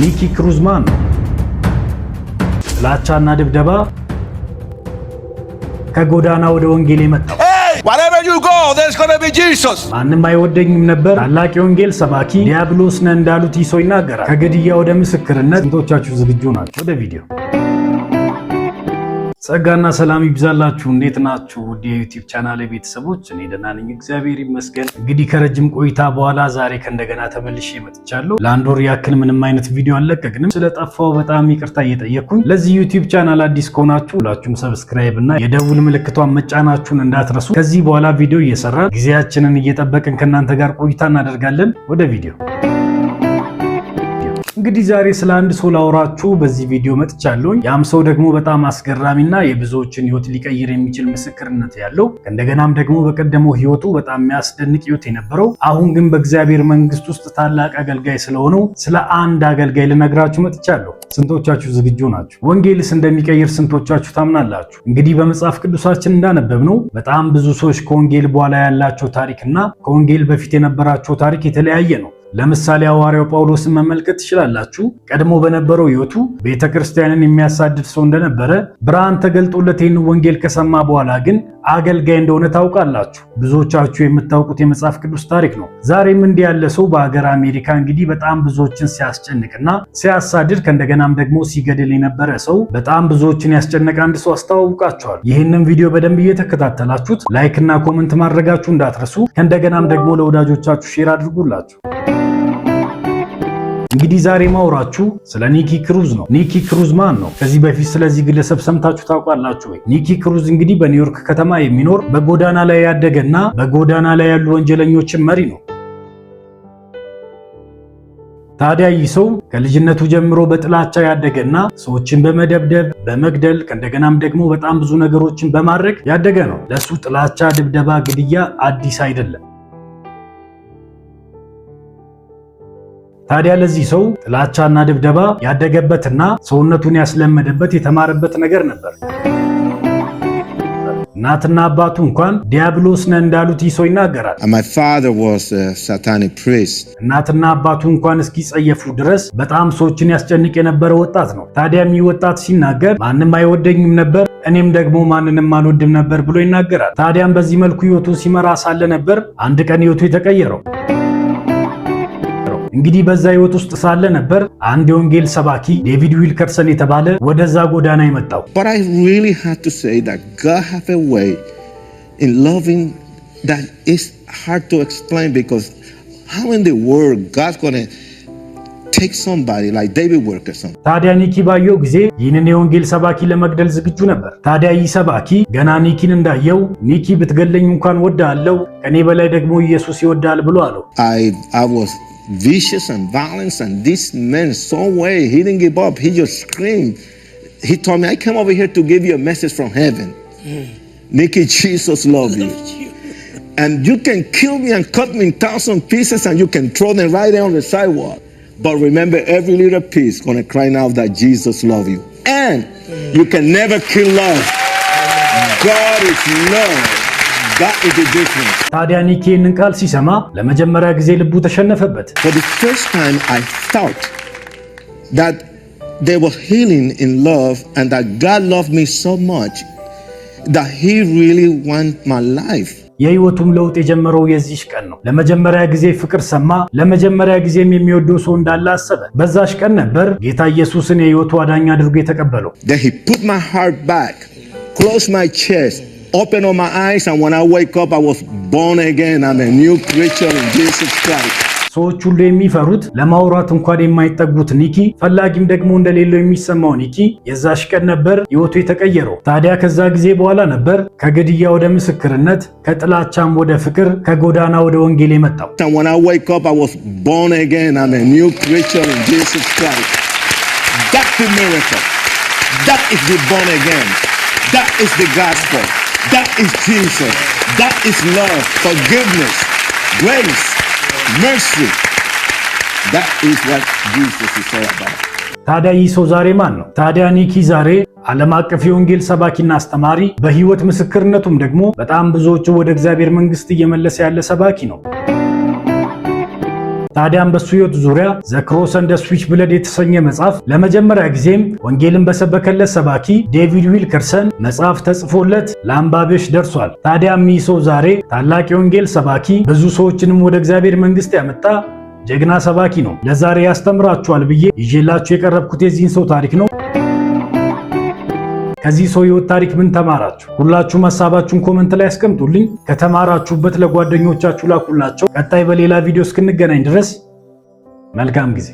ኒኪ ክሩዝ ማን ነው? ጥላቻና ድብደባ ከጎዳና ወደ ወንጌል የመጣው wherever you go there's going to be Jesus ማንም አይወደኝም ነበር ታላቅ የወንጌል ሰባኪ ዲያብሎስ ነህ እንዳሉት ይሶ ይናገራል። ከግድያ ወደ ምስክርነት ስንቶቻችሁ ዝግጁ ናችሁ? ወደ ቪዲዮ ጸጋና ሰላም ይብዛላችሁ። እንዴት ናችሁ? ወደ ዩቲዩብ ቻናሌ ቤተሰቦች እኔ ደህና ነኝ እግዚአብሔር ይመስገን። እንግዲህ ከረጅም ቆይታ በኋላ ዛሬ ከእንደገና ተመልሼ መጥቻለሁ። ለአንድ ወር ያክል ምንም አይነት ቪዲዮ አልለቀቅንም። ስለጠፋው በጣም ይቅርታ እየጠየቅኩኝ ለዚህ ዩቲዩብ ቻናል አዲስ ከሆናችሁ ሁላችሁም ሰብስክራይብ እና የደውል ምልክቷን መጫናችሁን እንዳትረሱ። ከዚህ በኋላ ቪዲዮ እየሰራን ጊዜያችንን እየጠበቅን ከእናንተ ጋር ቆይታ እናደርጋለን። ወደ ቪዲዮ እንግዲህ ዛሬ ስለ አንድ ሰው ላወራችሁ በዚህ ቪዲዮ መጥቻለሁ። ያም ሰው ደግሞ በጣም አስገራሚና የብዙዎችን ህይወት ሊቀይር የሚችል ምስክርነት ያለው እንደገናም ደግሞ በቀደመው ህይወቱ በጣም የሚያስደንቅ ህይወት የነበረው አሁን ግን በእግዚአብሔር መንግስት ውስጥ ታላቅ አገልጋይ ስለሆነው ስለ አንድ አገልጋይ ልነግራችሁ መጥቻለሁ። ስንቶቻችሁ ዝግጁ ናችሁ? ወንጌልስ እንደሚቀይር ስንቶቻችሁ ታምናላችሁ? እንግዲህ በመጽሐፍ ቅዱሳችን እንዳነበብነው በጣም ብዙ ሰዎች ከወንጌል በኋላ ያላቸው ታሪክና ከወንጌል በፊት የነበራቸው ታሪክ የተለያየ ነው። ለምሳሌ ሐዋርያው ጳውሎስን መመልከት ትችላላችሁ። ቀድሞ በነበረው ህይወቱ ቤተክርስቲያንን የሚያሳድድ ሰው እንደነበረ ብርሃን ተገልጦለት ይህን ወንጌል ከሰማ በኋላ ግን አገልጋይ እንደሆነ ታውቃላችሁ። ብዙዎቻችሁ የምታውቁት የመጽሐፍ ቅዱስ ታሪክ ነው። ዛሬም እንዲህ ያለ ሰው በሀገር አሜሪካ እንግዲህ በጣም ብዙዎችን ሲያስጨንቅና ሲያሳድድ ከእንደገናም ደግሞ ሲገድል የነበረ ሰው በጣም ብዙዎችን ያስጨነቀ አንድ ሰው አስተዋውቃችኋል። ይህንን ቪዲዮ በደንብ እየተከታተላችሁት ላይክ እና ኮሜንት ማድረጋችሁ እንዳትረሱ። ከእንደገናም ደግሞ ለወዳጆቻችሁ ሼር አድርጉላችሁ። እንግዲህ ዛሬ ማውራችሁ ስለ ኒኪ ክሩዝ ነው። ኒኪ ክሩዝ ማን ነው? ከዚህ በፊት ስለዚህ ግለሰብ ሰምታችሁ ታውቃላችሁ ወይ? ኒኪ ክሩዝ እንግዲህ በኒውዮርክ ከተማ የሚኖር በጎዳና ላይ ያደገና በጎዳና ላይ ያሉ ወንጀለኞችን መሪ ነው። ታዲያ ይህ ሰው ከልጅነቱ ጀምሮ በጥላቻ ያደገና ሰዎችን በመደብደብ በመግደል ከእንደገናም ደግሞ በጣም ብዙ ነገሮችን በማድረግ ያደገ ነው። ለሱ ጥላቻ፣ ድብደባ፣ ግድያ አዲስ አይደለም። ታዲያ ለዚህ ሰው ጥላቻና ድብደባ ያደገበትና ሰውነቱን ያስለመደበት የተማረበት ነገር ነበር። እናትና አባቱ እንኳን ዲያብሎስ ነህ እንዳሉት ይሶ ይናገራል። My father was a satanic priest. እናትና አባቱ እንኳን እስኪጸየፉ ድረስ በጣም ሰዎችን ያስጨንቅ የነበረ ወጣት ነው። ታዲያም ይህ ወጣት ሲናገር ማንም አይወደኝም ነበር፣ እኔም ደግሞ ማንንም አልወድም ነበር ብሎ ይናገራል። ታዲያም በዚህ መልኩ ህይወቱን ሲመራ ሳለ ነበር አንድ ቀን ህይወቱ የተቀየረው። እንግዲህ በዛ ህይወት ውስጥ ሳለ ነበር አንድ የወንጌል ሰባኪ ዴቪድ ዊልከርሰን የተባለ ወደዛ ጎዳና የመጣው። But I really have to say that God have a way in loving that is hard to explain, because how in the world God's going to take somebody like David Wilkerson? ታዲያ ኒኪ ባየው ጊዜ ይህንን የወንጌል ሰባኪ ለመግደል ዝግጁ ነበር። ታዲያ ይህ ሰባኪ ገና ኒኪን እንዳየው ኒኪ ብትገለኝ እንኳን ወዳለው ከኔ በላይ ደግሞ ኢየሱስ ይወዳል ብሎ አለው። I was vicious and violence, and this man some way he didn't give up. He just screamed. He told me, I came over here to give you a message from heaven. Nikki, Jesus loves you. And you can kill me and cut me in 1,000 pieces and you can throw them right there on the sidewalk, but remember, every little piece gonna cry out that Jesus loves you. And you can never kill love. God is love. That is the difference. ታዲያ ኒኪ ይህንን ቃል ሲሰማ ለመጀመሪያ ጊዜ ልቡ ተሸነፈበት። For the first time I thought that there was healing in love and that God loved me so much that he really wants my life. የህይወቱም ለውጥ የጀመረው የዚህ ቀን ነው። ለመጀመሪያ ጊዜ ፍቅር ሰማ። ለመጀመሪያ ጊዜም የሚወደው ሰው እንዳለ አሰበ። በዛሽ ቀን ነበር ጌታ ኢየሱስን የህይወቱ አዳኝ አድርጎ የተቀበለው። Then he put my heart back, closed my chest, open on my eyes, and when I wake up I was born again. I'm a new creature in Jesus Christ. ሰዎች ሁሉ የሚፈሩት ለማውራት እንኳን የማይጠጉት ኒኪ ፈላጊም ደግሞ እንደሌለው የሚሰማው ኒኪ የዛሽ ቀን ነበር ህይወቱ የተቀየረው። ታዲያ ከዛ ጊዜ በኋላ ነበር ከግድያ ወደ ምስክርነት፣ ከጥላቻም ወደ ፍቅር፣ ከጎዳና ወደ ወንጌል የመጣው። And when I wake up I was born again. I'm a new creature in Jesus Christ. That's the miracle. That is the born again. That is the gospel. That is Jesus. That is love, forgiveness, grace, mercy. That is what Jesus is all about. ታዲያ ይህ ሰው ዛሬ ማን ነው? ታዲያ ኒኪ ዛሬ ዓለም አቀፍ የወንጌል ሰባኪና አስተማሪ፣ በህይወት ምስክርነቱም ደግሞ በጣም ብዙዎቹ ወደ እግዚአብሔር መንግስት እየመለሰ ያለ ሰባኪ ነው። ታዲያም በሱ ሕይወት ዙሪያ ዘ ክሮስ ኤንድ ስዊች ብለድ የተሰኘ መጽሐፍ ለመጀመሪያ ጊዜም ወንጌልን በሰበከለት ሰባኪ ዴቪድ ዊልከርሰን መጽሐፍ ተጽፎለት ለአንባቢዎች ደርሷል። ታዲያም ይህ ሰው ዛሬ ታላቅ የወንጌል ሰባኪ፣ ብዙ ሰዎችንም ወደ እግዚአብሔር መንግስት ያመጣ ጀግና ሰባኪ ነው። ለዛሬ ያስተምራችኋል ብዬ ይዤላችሁ የቀረብኩት የዚህን ሰው ታሪክ ነው። ከዚህ ሰው ሕይወት ታሪክ ምን ተማራችሁ? ሁላችሁም ሐሳባችሁን ኮመንት ላይ አስቀምጡልኝ። ከተማራችሁበት ለጓደኞቻችሁ ላኩላቸው። ቀጣይ በሌላ ቪዲዮ እስክንገናኝ ድረስ መልካም ጊዜ